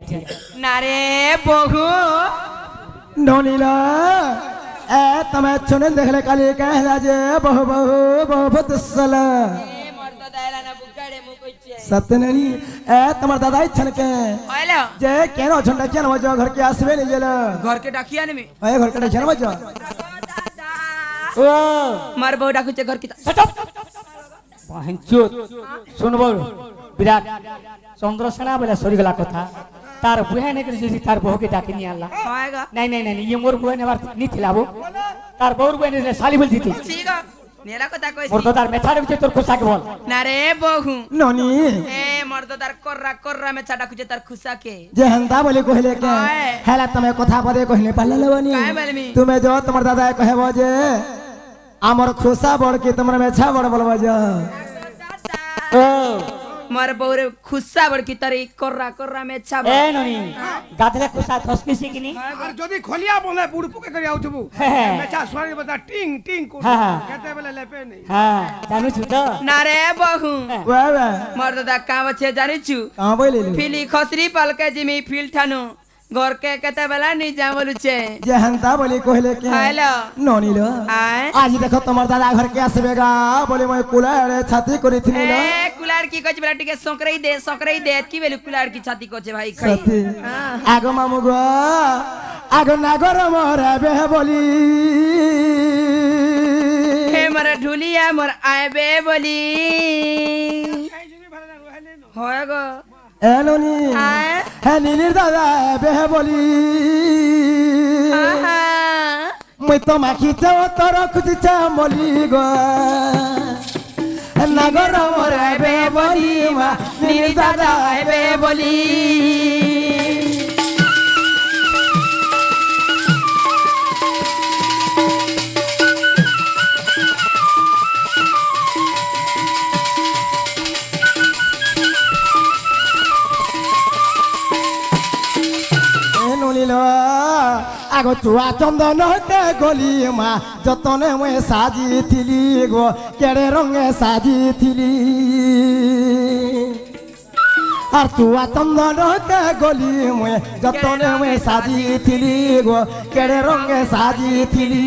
ঠিক না রে বহু ননিলা এ তুমি শুনে দেখলে কালি कहला যে বহু বহু বহুত সালা মর্দ দাইলা না বুকাড়ে মু কইছে সত্যনানি এ তোমার দাদা ইচ্ছন কে হইলো যে কেন ঝন্ডা কেন মজা ঘর কে আসবে নি গেল ঘরকে ডাকি আনবি ওই ঘর কে কেন মজা ও মার বউ ডাকুছে ঘর কি পাঁচুত শুনব বিরাট চন্দ্রসেনা বলে সরিগলা কথা তার বুহে নেই যদি তার বহুকে ডাকি নিয়ে আনলা হয়গা নাই নাই নাই ইয়ে মোর বুহে নেবার নি থিলাবো তার বউর বুহে নে শালি বল দিতি ঠিক নেলা কথা কইছি মোর তো তার মেছারে ভিতর তোর খোসাকে বল না রে বহু ননি এ মর্দ তার কররা মে ছাড়া খুঁজে তার খুসাকে যে হন্তা বলে কहिले কে হয়। হেলা তুমি কথা বলে কहिले পাল্লা লবনি কাই বলমি তুমি जो তোমার দাদা কহেব যে আমার খোসা বড় কি তোমার মেছা বড় বলবা যে ও মার বউরে খুসা বড় কি তার কররা মে ছাব এ ননি গাধলে খোসা থসকি শিখিনি আর যদি খলিয়া বলে বুড় পুকে করে আউছবু হ্যাঁ। মেচা সরি বতা টিং টিং কর হ্যাঁ। কেতে বেলে লেপে নেই হ্যাঁ জানুছু তো না রে বহু ওয়া ওয়া মর্দ দা কাম আছে জানিছু কাম বইলে ফিলি খসরি পালকে জিমি ফিল ঠানু ঘর কে কেতে বেলা নি যা বলুছে যে হন্তা বলে কहिले কে হ্যালো ননি লো আয় আজ দেখো তোমার দাদা ঘর কে আসবে গা বলে মই কুলাড়ে ছাতি করিছিনি লো এ কুলার কি কইছ বেলা টিকে সকরাই দে কি বেলু কুলার কি ছাতি কইছে ভাই খাই সত্যি আগো মামু গো আগো নাগর মরাবে বলি হে মরে ঢুলিয়া মোর আইবে বলি হয় গো এ ননি আয় হে নীলির দাদা বে বলি আহা মই তো মাখিছে তোর খুঁজিছে মলি গো নাগর মরাবে বলি মা নীলির দাদা আইবে বলি ননিল আগো চুয়া চন্দন হতে গলি মা যতনে মই সাজিছিলি গো কেড়ে রঙে সাজিছিলি আর চুয়া চন্দন হতে গলি মই যতনে মই সাজিছিলি গো কেড়ে রঙে সাজিছিলি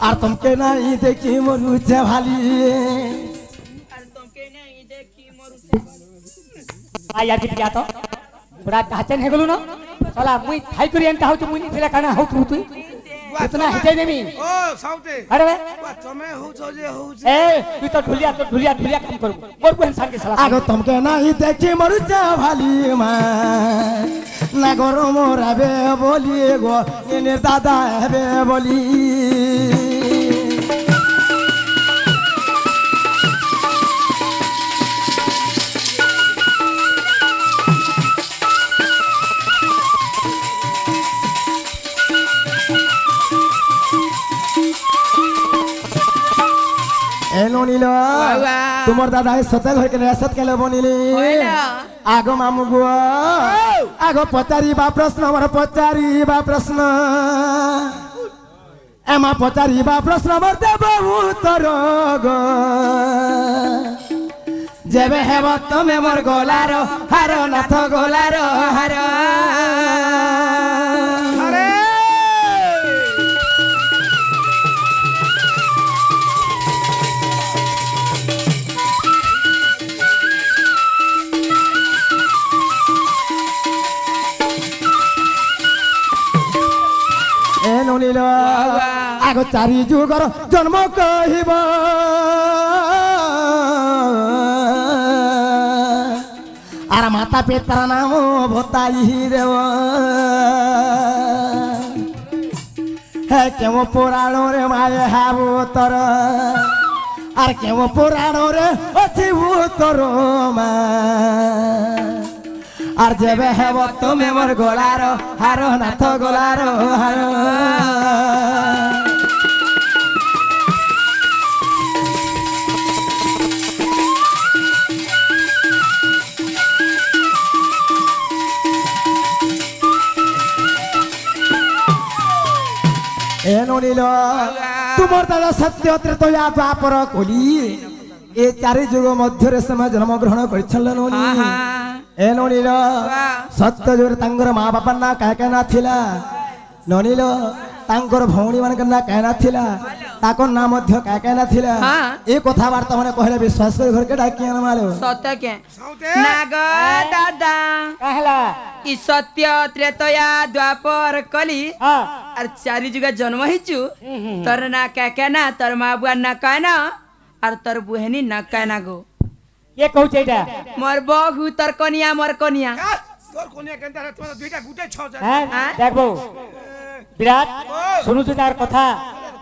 আর তোমকে নাই দেখি মরুছে ভালি আর তোকে নাই দেখি মরুছে আই আর কি তো পুরা ঢাচেন হে গলু না শালা মুই থাই করি এনটা হউছ মুই নিছিলা কানা হউছ তুই ইতনা হেটাই নেমি ও সাউতে আরে বে তুমি হুছ যে হুছ এ তুই তো ঢুলিয়া কাম করব মোর বুহেন সানকে শালা আগো তোমকে নাই দেখি মরুছে ভালি মা নাগর মোরাবে বলি গো এনে দাদা হবে বলি এ ননিল বাবা। তোমার দাদা সতে ঘর কেনে সত কেলে বনিলি হইলা আগো মামু গো আগো পচারিবা প্রশ্ন আমার পচারিবা প্রশ্ন এমা পচারিবা প্রশ্ন আমার দেব উত্তর গো যেবে হেব তুমি মোর গলার হার নাথ গলার হার আরে এ ননিল আগো চারি যুগর জন্ম কহিব আর মাতা পিতার নাম ভতাই দেব হে কেম পুরাণ রে মায়ে হাব তর আর কেম পুরাণ রে অছি ভূতর মা আর যেবে হেব তুমি মোর গোলার হার নাথ গোলার হার এ ননিল তোমার দাদা সত্য ত্রেতয়া দ্বাপর কলি এ চারি যুগ মধ্যে সময় জন্মগ্রহণ করেছিল ননি ଏ ନନୀଲ ସତ୍ୟ ଯୋରେ ତାଙ୍କର ମା ବାପାର ନା କାହିଁକା ନା ଥିଲା ନନୀଲ ତାଙ୍କର ଭଉଣୀ ମାନଙ୍କର ନା କାହିଁ ନା ଥିଲା ତାଙ୍କର ନା ମଧ୍ୟ କାହିଁକା ନା ଥିଲା ହଁ। ଏ କଥାବାର୍ତ୍ତା ମାନେ କହିଲେ ବିଶ୍ୱାସ କରି ଘରକେ ଡାକି ଆଣମାଲୋ ସତ୍ୟ କେ ସାଉତେ ନାଗ ଦାଦା କାଁ ହେଲା ଇ ସତ୍ୟ ତ୍ରେତୟା ଦ୍ୱାପର କଲି ହଁ আর চারি যুগে জন্ম হইছু তোর না কে না তোর মা বুয়ার না কয় না আর তোর বুহেনি না কয় না গো কে কହୁছে এটা মোর বহু তোর কনিয়া মোর কনিয়া তোর কোনিয়া কেনতা রে তোর দুইটা গুটে ছ যা হ্যাঁ দেখবো বিরাট শুনুଛୁ তার কথা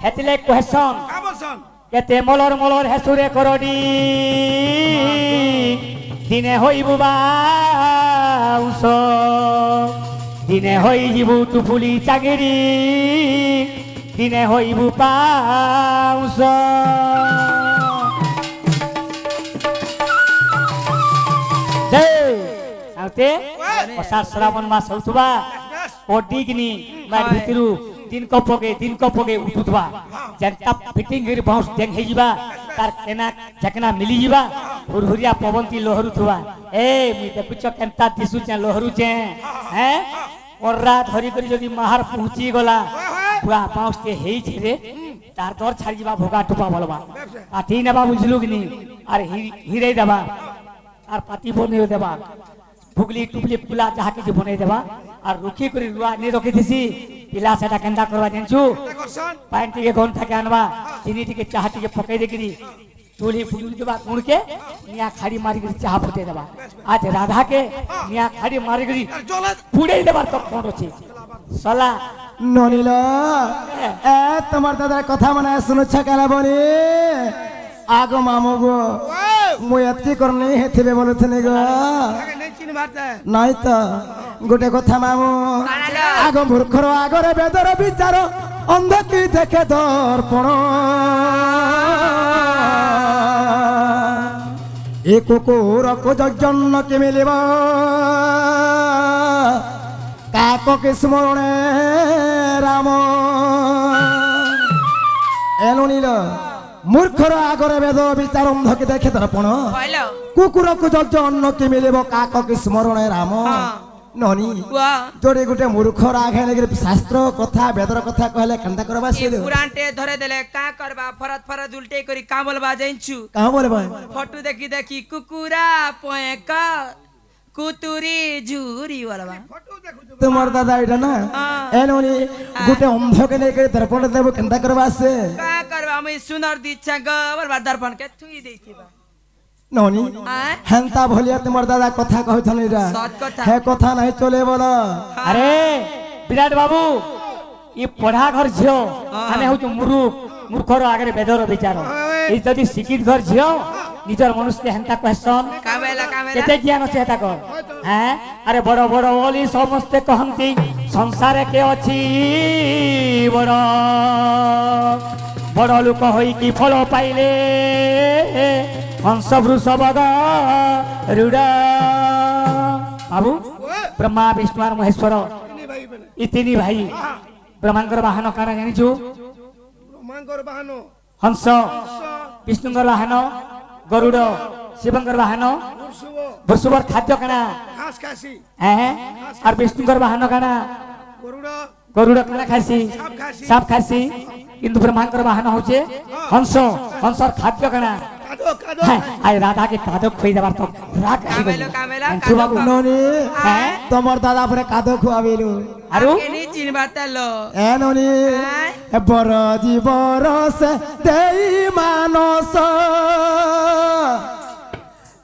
হেতিলে কোহেছন কা বলছন কেতে মলর মলর হেসুরে করডি দিনে হইবু বাউস দিনে হই যিবু টুপুলি চাগিরি দিনে হইবু পাউস সাউতে অসার শ্রাবণ মাস হউথবা ওডিগনি মার ভিতরু দিন কপকে উঠুথবা যেনটা ফিটিং করে বাউন্স ডেং হেଯିবা তার কেনা ঝকনা মিলি ଯିବା হুরহুরিয়া পবন্তি লহরুথবা এ মুই দেখুছ কেনতা দিসুছে লহরুছে হ্যাঁ ওরা ধরি করে যদি মাহার পৌঁছি গলা পুরা বাউন্সকে হেইছে রে তার দর ছাড়ি ଯିବା ভোগা টুপা বলবা কাটি নেবা বুঝলু কি নি আর হিরে দেবা আর পাতি বনে দেবা ভুগলি টুপলি পুলা যাহা কিছু বনাই দেবা আর রুখি করে রুয়া নি রখি দিছি পিলা সেটা কেন্দা করবা জানছু করছন পানি টিকে গন থাকে আনবা চিনি টিকে চাহা টিকে পকাই দেকিরি চুলি ফুলি দেবা গুড়কে নিয়া খাড়ি মারি করে চাহা ফুটে দেবা আজ রাধাকে নিয়া খাড়ি মারি করে আর জলে পুড়ে দেবার তো কোন আছে সলা ননিল এ তোমার দাদার কথা মানে শুনুছ কেন বলি আগ মামু গো মুই এতকি করনি হেথিবে বলুথনি গো আগে নেই চিনি মারতে নাই তো গোটে কথা মামু কানালো। আগ মূর্খর আগরে বেদর বিচার অন্ধ কি দেখে দর্পণ এ কুকুর কুজন্য কি মিলিব কাক স্মরণে রাম এলো নীল মূর্খর আগরে বেদ বিচার অন্ধ কি দেখে দর্পণ কইলো কুকুর কুজন্য কি মিলিব কাক স্মরণে রাম ননি ওয়া जोड़े गोटे मूर्ख राघे लगे शास्त्र कथा वेदर कथा कहले केनता करबा এই से পুরানটে ধরে দিলে কা করবা ফরত ফরত উল্টে করি কা বলবা জানছু कहां बोले भाई ফটো দেখি দেখি কুকুরা পয়েক কুতুরি ঝুরি বলবা ফটো দেখু तुम्हार दादा इटा ना हाँ। एनोनी गोटे अंध के लेके दर्पण देब केनता करबा से কা করবা আমি সুন্দর দিচ্ছা গো বলবা দর্পণ কে থুই দেইছিবা नोनी আয় हेंता भलिया तुम्हार दादा कथा कहथन इटा সৎ কথা हे कथा नहीं चले बोलो আরে বিরাট বাবু ই পড়া ঘর ঝিও আমি হচ্ছে মূর্খর আগরে বেদর বিচার এই যদি শিক্ষিত ঘর ঝিও নিজের মনুষ্যকে হেন্তা কোয়েশ্চন কামেলা কামেলা কেতে জ্ঞান আছে এটা কর হ্যাঁ আরে বড় বড় ওলি সমস্তে কহন্তি সংসারে কে অছি বড় বড় লোক হই কি ফল পাইলে হংস বৃষভ রুড় বাবু ব্রহ্মা বিষ্ণু আর মহেশ্বর চিনি ভাই বেনে ই তিনি ভাই ব্রহ্মাঙ্কর বাহন কারা জানিছু মাঙ্গর বাহানো হংস বিষ্ণুঙ্কর বাহন গরুড় শিবঙ্কর বাহন শুভ বসুবর খাদ্য কানা ঘাস খাসি হ্যাঁ আর বিষ্ণুঙ্কর বাহন কানা গরুড় গরুড় কানা খাইছি সাপ খাসি সাপ খাইছি কিন্তু ব্রহ্মাঙ্কর বাহন হচ্ছে হংস হংসর খাদ্য কানা কাদো কাদো হ্যাঁ আর রাধাকে কাদক খুই দেবার তো রাগ কামেলো কামেলা জানছু বাবু नोनी হ্যাঁ তোমার দাদা পরে কাদো খুয়াবিলু আরো কেনি চিনবাতে লো এ ননি বড় জীবর সে দেই মানস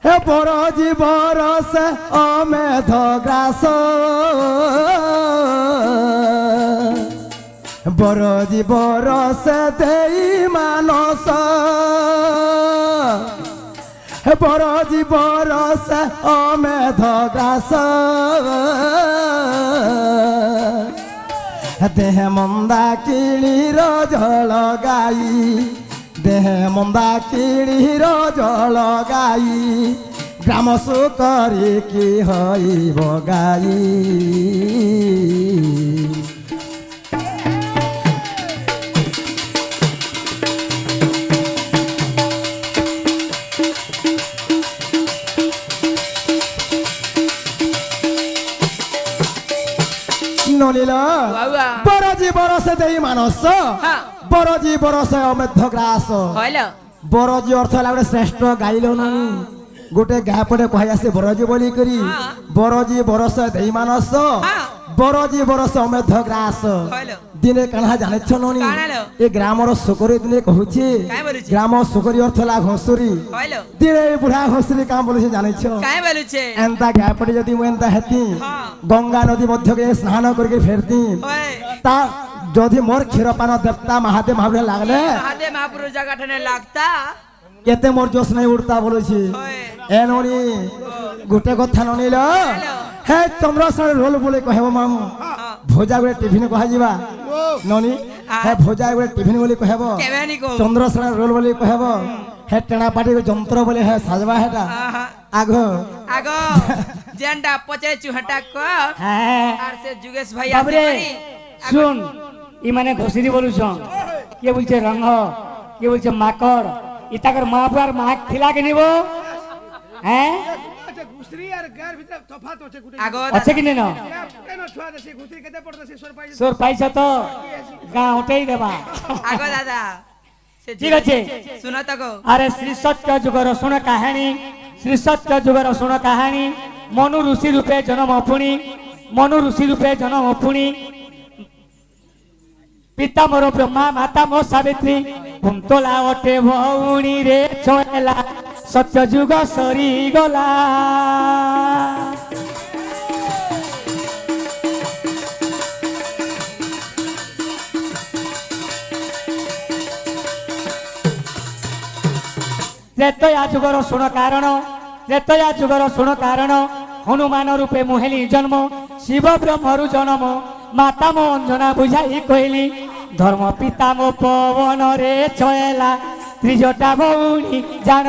হে বড় জীবর সে অমেধ গ্রাস বড় জীবর সে দেই মানস হে বড় জীবর সে অমেধ গ্রাস দেহ মন্দা কিলির জল গাই দেহ মন্দা কিলির জল গাই গ্রাম সুকরি কি হইব গাই নলিল বাবা বরজি বরসে দেই মানস হ্যাঁ বরজি বরসে অমেধ্য গ্রাস হইল বরজি অর্থ ହେଲା ଗୋଟେ ଶ୍ରେଷ୍ଠ ଗାଇଲ ନନି ଗୋଟେ ଗାଁ ପଟେ କହି ଆସେ ବରଜି ବୋଲି କରି ବରଜି ବରସ ଦେଇ ମାନସ ବରଜି ବରସ ଅମେଧ୍ୟ ଗ୍ରାସ হইল ଦିନେ କାଣା ଜାଣିଛ ନନି କାଣା ଲୋ? ଏ ଗ୍ରାମର ସୁକରି ଦିନେ କହୁଛି କାଇଁ ବୋଲୁଛି? ଗ୍ରାମ ସୁକରି ଅର୍ଥ ହେଲା ଘଷୁରୀ হইল ଦିନେ ଏ ବୁଢା ଘଷୁରୀ କାଁ ବୋଲୁଛି ଜାଣିଛ কাই বলুছে ଏନ୍ତା ଗାଁ ପଟେ ଯଦି ମୁଁ ଏନ୍ତା ହେତି ହଁ ଗଙ୍ଗା ନଦୀ ମଧ୍ୟକେ ସ୍ନାନ କରିକି ଫେରତି ওই ତା ଯଦି ମୋର କ୍ଷୀରପାନ ଦେବତା ମହାଦେବ ଭାବରେ ଲାଗଲେ মহাদেব মহাপুরুষ জায়গাটানে লাগতা କେତେ ମୋର ଜୋଶ ନାହିଁ ଉଡ଼ତା ବୋଲୁଛି ওই ଏ ନଣି ଗୋଟେ କଥା ନଣିଲ ହେ ଚନ୍ଦ୍ରଶେଣ ରୋଲ ବୋଲି କହିବ ମାମୁ ଭୋଜା ଗୋଟେ ଟିଫିନ କୁହାଯିବା ନନି ହେ ଭୋଜା ଗୋଟେ ଟିଫିନ ବୋଲି କହିବ কেবেনি কো ଚନ୍ଦ୍ରଶେଣ ରୋଲ ବୋଲି କହିବ ହେ ଟେଣା ପାଟିକୁ ଯନ୍ତ୍ର ବୋଲି ହେ ସାଜବା ହେଟା ଆଗ আগো জেন্ডা পচে চুহটা কো হ্যাঁ আর সে যুগেশ ভাই বাবরে আসে শুন ই মানে ঘষিরি বলুছন কে বলছে রঙ্গ কে বলছে মাকড় ইতাকর মা বুয়ার মাক থিলা কে নিব হ্যাঁ আচ্ছা ঘুষরি আর গার ভিতর তফাত আছে গুটে আগো আছে কি নেন কেন ছুয়া দেছে ঘুষরি কেতে পড়তেছে সর পাই সোর পাইছ তো গাঁ উঠেই দেবা আগো দাদা সে ঠিক আছে শুনো তো গো আরে শ্রী সত্য যুগর শুণ কাহাণী শ্রী সত্য যুগর শুণ কাহাণী মনু ঋষি রূপে জন্ম পুଣି মনু ঋষি রূপে জন্ম পুଣି পিতা মোর ব্রহ্মা মাতা মো সাবিত্রী কুন্তলা অটে ভৌণী রে ছয়লা সত্য যুগ সরি গলা ত্রেতয়া যুগর শুণ কারণ ত্রেতয়া যুগর শুণ কারণ হনুমান রূপে মুহেলি জন্ম শিব ব্রহ্মরু জন্ম মাতা মো অঞ্জনা বুঝাই কহিলি ধর্ম পিতা মো পবন রে ছয়লা ত্রিজটা ভৌণী জান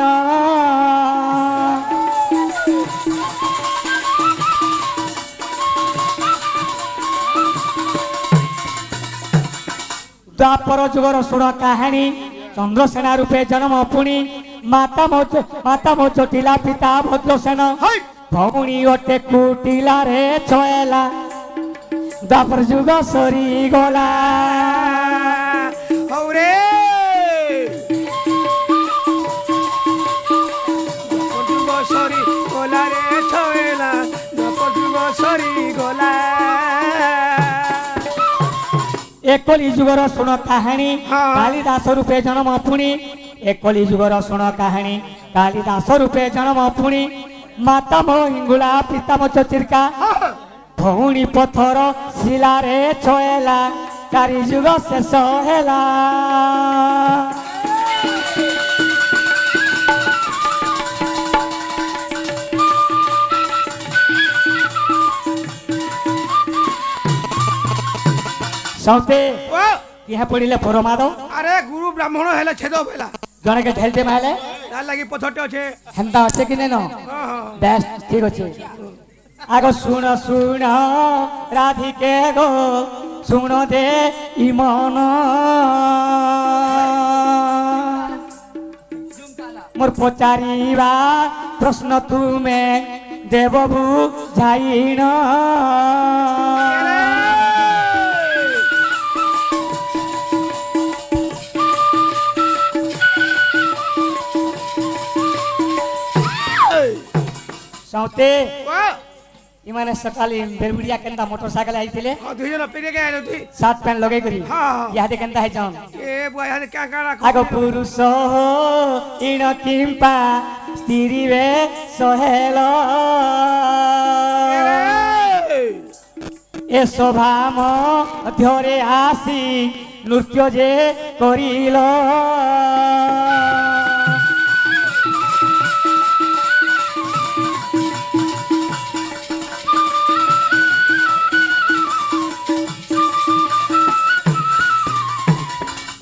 দ্বাপর যুগর শুণ কাহাণী চন্দ্রসেনা রূপে জন্ম পুনি মাতা মো চটিলা পিতা ভদ্রসেন ভৌণী অটে কুটিলা রে ছয়লা দ্বাপর যুগ সরি গলা হৌরে যুগ সরি গোলা রে ছয়লা যুগ সরি গোলা একলি যুগর শুণ কাহাণী হ্যাঁ। কালিদাস রূপে জন্ম পুনি একলি যুগর শুণ কাহাণী কালিদাস রূপে জন্ম পুনি মাতা মো হিঙ্গুলা পিতা মো চচিরকা ভৌণী পথর শিলারে ছয়লা চারি যুগ শেষ হেলা সৌতে ও ইহা পড়িলে পরমাদ আরে গুরু ব্রাহ্মণ হেলে ছেদ বেলা জনকে ঢেলতে মাইলে তার লাগি পথরটে আছে হেন্তা আছে কি নেন হ্যাঁ বেশ ঠিক আছে আগ শুণ শুণ রাধিকে গো শুণ দে ইমন মোর পচারিবা প্রশ্ন তুমি দেব বুঝাইন সৌতে ও ইমানে সকালে বেরবুড়িয়া কেনতা মোটরসাইকেল আইছিলে দুইজন পেরে গে আইলো তুই শার্ট প্যান্ট লগাই করি হ্যাঁ, হ্যাঁ। ইহাতে কেনতা হাইছন এ বয় হাতে কা কা রাখো আগ পুরুষ ইণ কিম্পা স্ত্রী রে সহেল এ শোভা মধ্যরে আসি নৃত্য যে করিল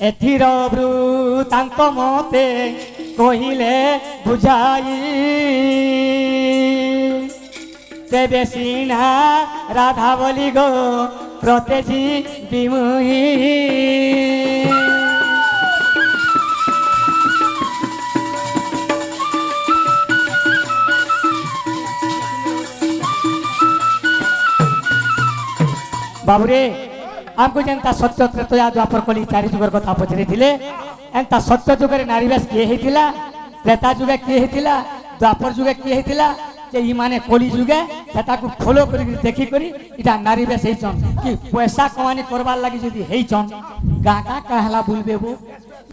এথির বৃতান্ত মতে কহিলে বুঝাই তেবে সিনা রাধা বলি গো প্রতেজি বিমুহি बाबुरे हमको जनता सत्य त्रेतया द्वापर कली चारि जुगर कथा पचरे थिले एंता सत्य जुगरे नारीवास किए हेतिला त्रेता जुगे किए हेतिला द्वापर जुगे किए हेतिला जे ई माने कली जुगे सेटा को फॉलो करी देखि करी इटा नारीवास हेचन कि पैसा कमानी करबार लागि जदी हेचन गागा कहला बुलबे बो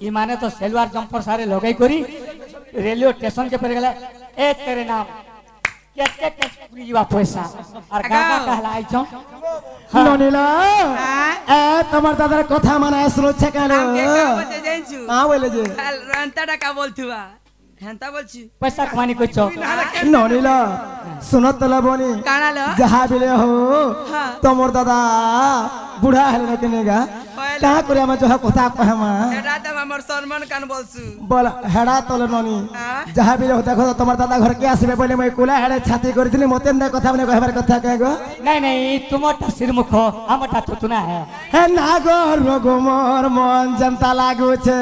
ई माने तो सेलवार जंपर सारे लगाई करी रेलवे स्टेशन के पर गेला ए तेरे नाम केते केते जीवा पैसा और गागा कहला आइछन ননিলা এ তোমার দাদার কথা মানে শুনছে কেন আমকে কা বলতে জানছু কা বলে যে রান্তা টাকা বলতুবা হেনতা বলছি पैसा कमानी कइछो ননিলা শুনত লবনি কানালো যাহা বিলে হো হ্যাঁ। তোমার দাদা বুড়া হলে না কেনেগা কা করে আমার যাহা কথা কহে মা এটা তো আমার সম্মান কান বলছু বল হেডা তলে ননি হ্যাঁ। যাহা বিলে হো দেখো তোমার দাদা ঘর কে আসবে বলে মই কোলা হেডে ছাতি করিছিলি মতে না কথা মানে কহবার কথা কে গো नहीं नहीं तुमटा सिरमुख हमटा थुतुना है হে না গো রগমর মন জনতা লাগুছে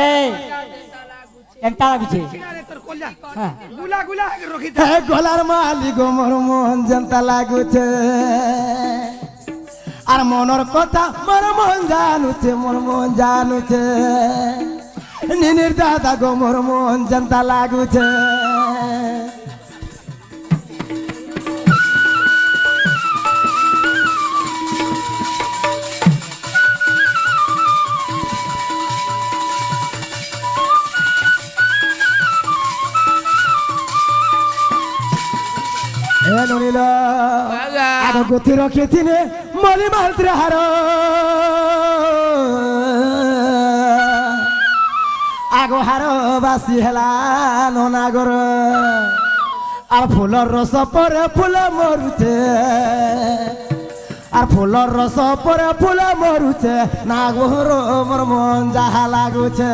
ए एंता बिचे আরে তোর কল্যা हां গুলা গুলা আগে রখি হে গলার মালি গো মোর মন জনতা লাগুছে আর মনর কথা মোর মন জানুছে নিনির দাদা গো মোর মন জনতা লাগুছে হে ননিলা আগ গতি রখিথিনে মরি মাত্র হার আগ হার বাসি হেলা ননাগর আর ফুলর রস পরে ফুল মরুছে আর ফুলর রস পরে ফুল মরুছে নাগর মোর মন যাহা লাগুছে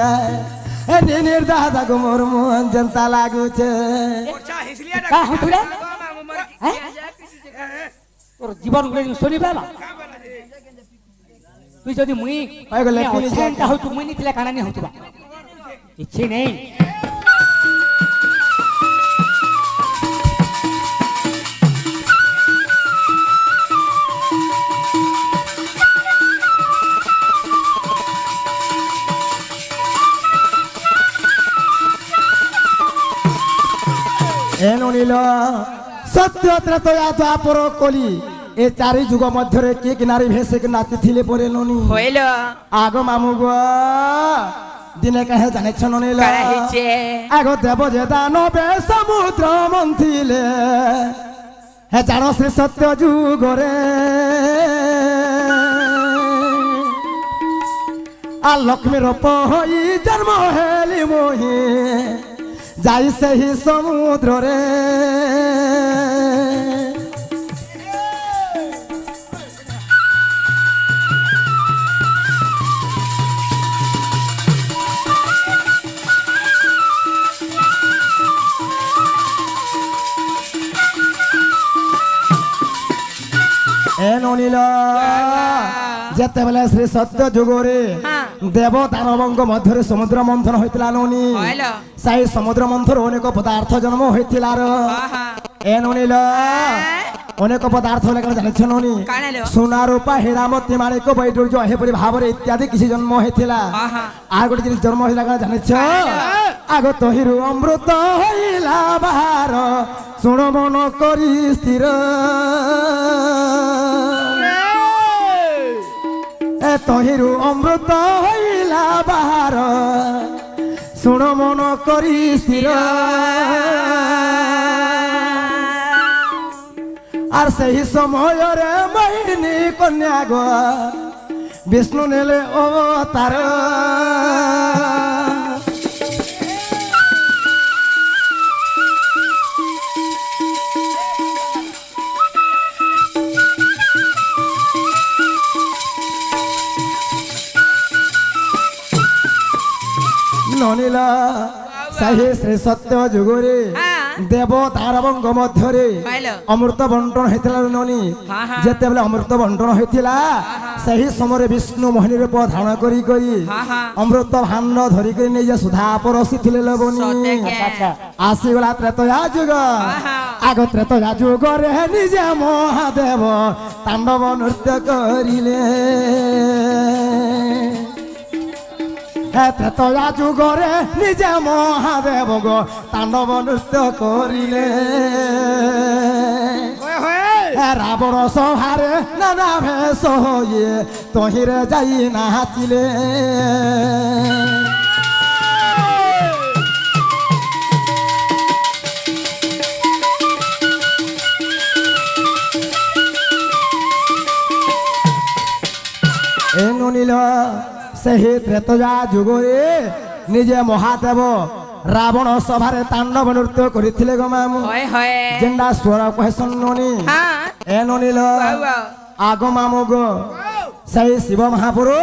এ নিনির দাদা গো মোর মন জনতা লাগুছে ওরছা হিসলিয়া का हुतुरे মামু মর हैं और जीवन गुले सुनी बाबा तू जदी मुई ओए गो लेकिन जे- एंता हो तू मुई नितले काना नहीं होतबा इच्छे नहीं এনিল সত্য ত্রেতয়া দ্বাপর কলি এ চারি যুগ মধ্যরে কে কি নারী ভেসে নাচিছিলে পরে ননি হইল আগ মামু গো দিনে কাহে জানেছ ননিল কারা হইছে আগ দেব যে দানবে সমুদ্র মন্থিলে হে জানো শ্রী সত্য যুগরে আর লক্ষ্মীর পহই জন্ম হেলি মোহি যাই সেই সমুদ্রে এনিল যেতেবেলে শ্রী সত্য যুগরে হ্যাঁ। দেব দানবঙ্গ মধ্যরে সমুদ্র মন্থন হইতিলা ননি হইল সেই সমুদ্র মন্থর অনেক পদার্থ জন্ম হইতিল আর আহা এ ননিল অনেক পদার্থ হলে কেন জানিছ ননি কানালো সোনা রূপা হীরা মোতি মাণিক বৈডুর্য এপরি ভাବରେ ইত্যাদি কিছু জন্ম হইতিলা আহা আর গোটে জিনিস জন্ম হইলা কেন জানিছ আগ তহিরু অমৃত হইলা বাহার শুণ মন করি স্থির এ তহিরু অমৃত হইলা বাহার শুণ মন করি স্থির আর সেই সময়রে মহিনী কন্যা গো বিষ্ণু নেলে ও তার ননিলা সেই শ্রী সত্য যুগরে হ্যাঁ। দেব দানবঙ্গ মধ্যরে পাইল অমৃত বন্টন হয়েছিল ননি হ্যাঁ, হ্যাঁ। যেতেবেলে অমৃত বন্টন হয়েছিল সেই সময় বিষ্ণু মোহিনী রূপ ধারণ করি করি হ্যাঁ, হ্যাঁ। অমৃত ভাণ্ড ধরি করে নিয়ে সুধা পরশি ଥିଲେ লবণী সতেকে अच्छा আসিগলা ত্রেতয়া যুগ হ্যাঁ। আগত্রে তো যুগরে নিজে মহাদেব তাণ্ডব নৃত্য করিলে ত্রেতয়া যুগরে নিজে মহাদেব গো তাণ্ডব নৃত্য করিলে রাবণ সহারে নানা ভেষ হয়ে তহিরে যাই নাচিলে নীল সেই ত্রেতয়া যুগরে নিজে মহাদেব রাবণ সভারে তাণ্ডব নৃত্য করিଥିଲେ গো মামু যেন্ডা স্বর কহেসন ননি এ ননিল আগ মামু গো সেই শিব মহাপুরু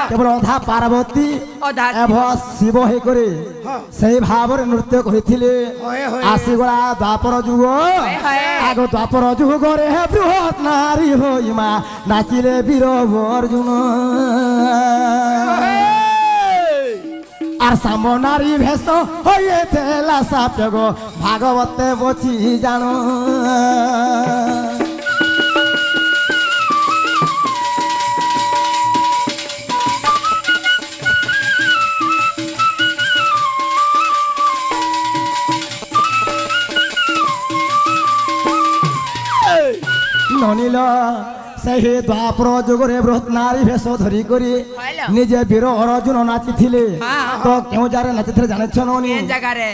কেবল অধা পার্বতী এভ শিব হয়ে করে সেই ভাବରେ নৃত্য করিଥିଲେ আসিগলা দ্বাপর যুগ আগ দ্বাপর যুগরে বৃহৎ নারী হইমা নাচিলে বীর অর্জুন আর সাম্ব নারী ভেষ হইতে সাপ্য গো ভাগবতে বচি জানো ননিল সেই দ্বাপর যুগরে বৃহৎ নারী ভেষ ধরি করে নিজে বীর অর্জুন নাচিଥିଲେ তো কেউ যারে নাচিଥିଲେ জানেছ ননি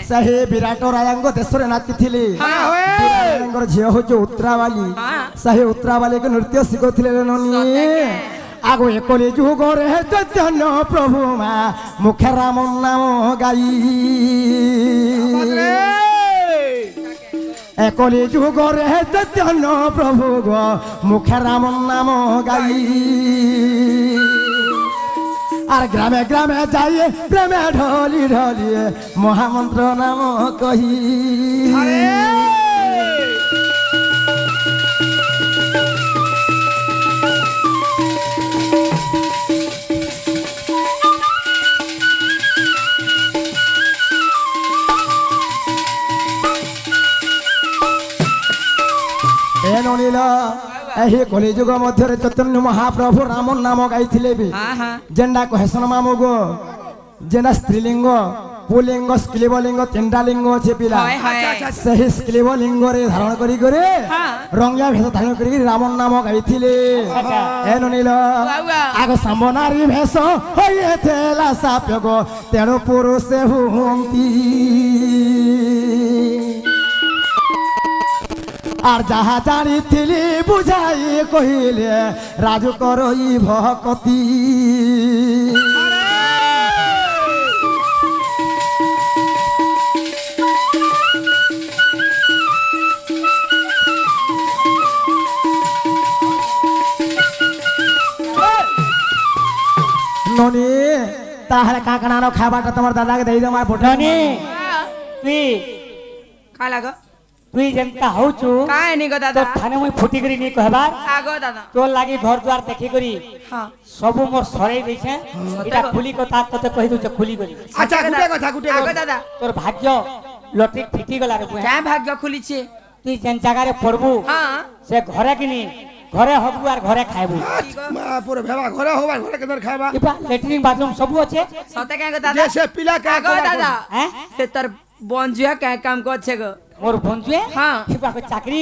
সেই বিরাট রাজাঙ্গ দেশরে নাচিଥିଲେ বিরাটঙ্কর ঝিଅ হচ্ছে উত্তরাবালী সেই উত্তরাবালীকে নৃত্য শিখুଥିଲେ ননি আগো একলি যুগরে চৈতন্য প্রভু মা মুখে রাম নাম গাই একলি যুগরে চৈতন্য প্রভু গো মুখে রাম নাম গাই আর গ্রামে গ্রামে যাই প্রেমে ঢলি ঢলি মহামন্ত্র নাম কহি ননিল এই কলিযুগ মধ্যে চৈতন্য মহাপ্রভু রাম নাম গাইଥିଲେ বি যেন্ডা কহেসন মামু গো যেন্ডা স্ত্রীলিঙ্গ পুলিঙ্গ স্ক্লিবলিঙ্গ তিনটা লিঙ্গ আছে পিলা সেই স্ক্লিবলিঙ্গরে ধারণ করি করে রঙিয়া ভেষ ধারণ করি রাম নাম গাইଥିଲେ এ ননিল আগ সাম্ব নারী ভেষ হইতে সাপ্য গো তেণু পুরুষে হুমতি আর যাহা জানিଥିଲି বুঝাই কহিলে রাজু করই ভকতি ননি তাহলে কাকড়ানো খাবারটা তোমার দাদাকে দেই দাও আমার ননি তুই কালাগ তুই যেনটা হউছু কাই নি গো দাদা তো থানে মুই ফুটি করি নি কহবার আগো দাদা তোর লাগি ঘর দ্বার দেখি করি হ্যাঁ সবু মোর সরাই দিছে এটা খুলি কথা কতে কই দউছ খুলি করি আচ্ছা গুটে কথা গুটে আগো দাদা তোর ভাগ্য লটি ফিটি গলা রে বুয়া কে ভাগ্য খুলিছে তুই যেন জায়গারে পড়বু হ্যাঁ সে ঘরে কিনি ঘরে হবু আর ঘরে খাইবু মা পুরো ভেবা ঘরে হবার ঘরে কেদর খাইবা ইবা ল্যাট্রিন বাথরুম সবু আছে সতে কে গো দাদা যে সে পিলা কা আগো দাদা হ্যাঁ সে তোর বঞ্জুয়া কে কাম করছে গো মোর বন্ধুয়ে হ্যাঁ ইবা চাকরি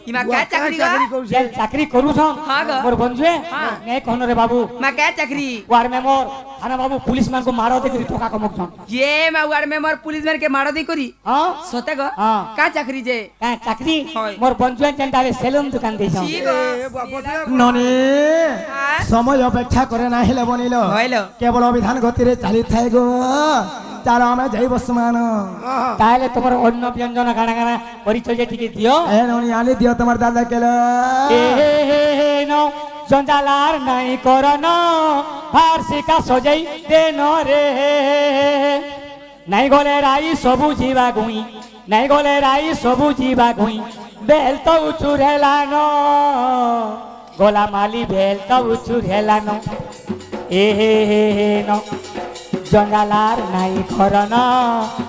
ইমা কে চাকরি গো করছে যে চাকরি করু ছন হ্যাঁ গো। মোর বন্ধুয়ে হ্যাঁ। নে কোন রে বাবু মা কে চাকরি ওয়ার মে মোর থানা বাবু পুলিশ মান को मारो देखि ठोका कमक छन ये मैं वार में मोर पुलिस मैन के मारो दी करी हां सते गो हां का चाकरी जे का चाकरी হয়। मोर बंधुए जेंटारे सेलून दुकान देछ জি গো এ বাপতে ননি হ্যাঁ সময় অপেক্ষা করে না হেলে বনিল হইলো কেবল বিধান গতিরে চালি থাই গো চালো আমি যাই বসমান তাহলে তোমার অন্য ব্যঞ্জন গানা গানা পরিচয় যে ঠিক দিও এ ননি আনি দিও তোমার দাদা কেল এ হে হে নো জঞ্জালার নাই করন ফার্সিকা সজাই দে ন রে নাই গলে রাই সবু জীবা গুই নাই গলে রাই সবু জীবা গুই বেল তো উচুর হেলানো গোলা মালি বেল তো উচুর হেলানো এ হে নো জঙ্গালার নাই করন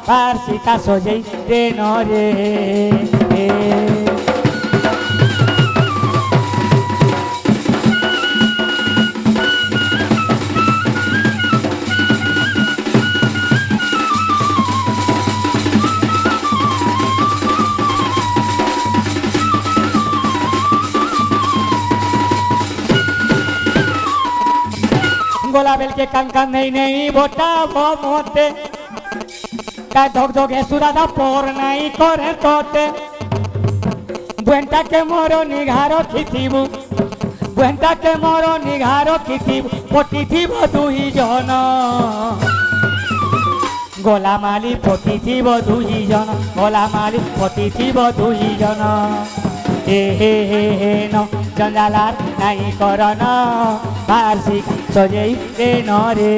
বার্ষিকা সজেই রে নরে गोला बेल के कंकन नहीं नहीं बोटा वो मोते का धोक धोक है सुरादा पोर नहीं करे तोते बुंटा के मोरो निघारो खितीबु बुंटा के मोरो निघारो खितीबु पोटी थी बधु ही जन गोला माली पोटी थी बधु ही जन गोला माली पोटी थी बधु ही जन हे न जंजालार नहीं करन बार्षिक सजेई रे नरे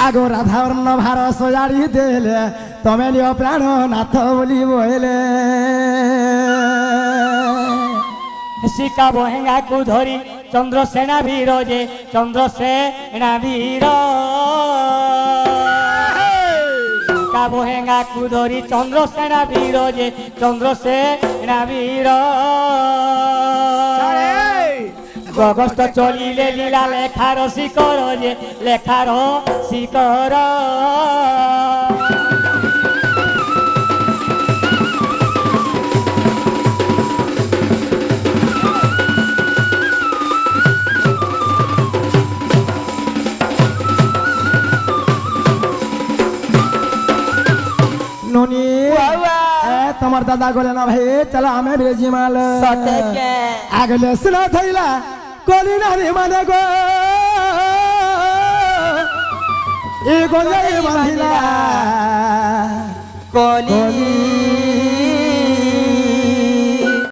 আগো রাধাবর্ণ ভার সজাড়ি দেলে তমে লিও প্রাণ নাথ বলি বলে শিকা বহেঙ্গা কু ধরি চন্দ্রসেনা বীর যে চন্দ্রসেনা বীর শিকা বহেঙ্গা কু ধরি চন্দ্রসেনা বীর যে চন্দ্রসেনা বীর গগস্ত চলিলে লীলা লেখার শিকর যে লেখার শিকর ননি তোমার দাদা গলে না ভাই চলো আমি বেজি মাল আগলে শুনা থইলা কলি না রে মানে গো এ গলে বাঁধিলা কলি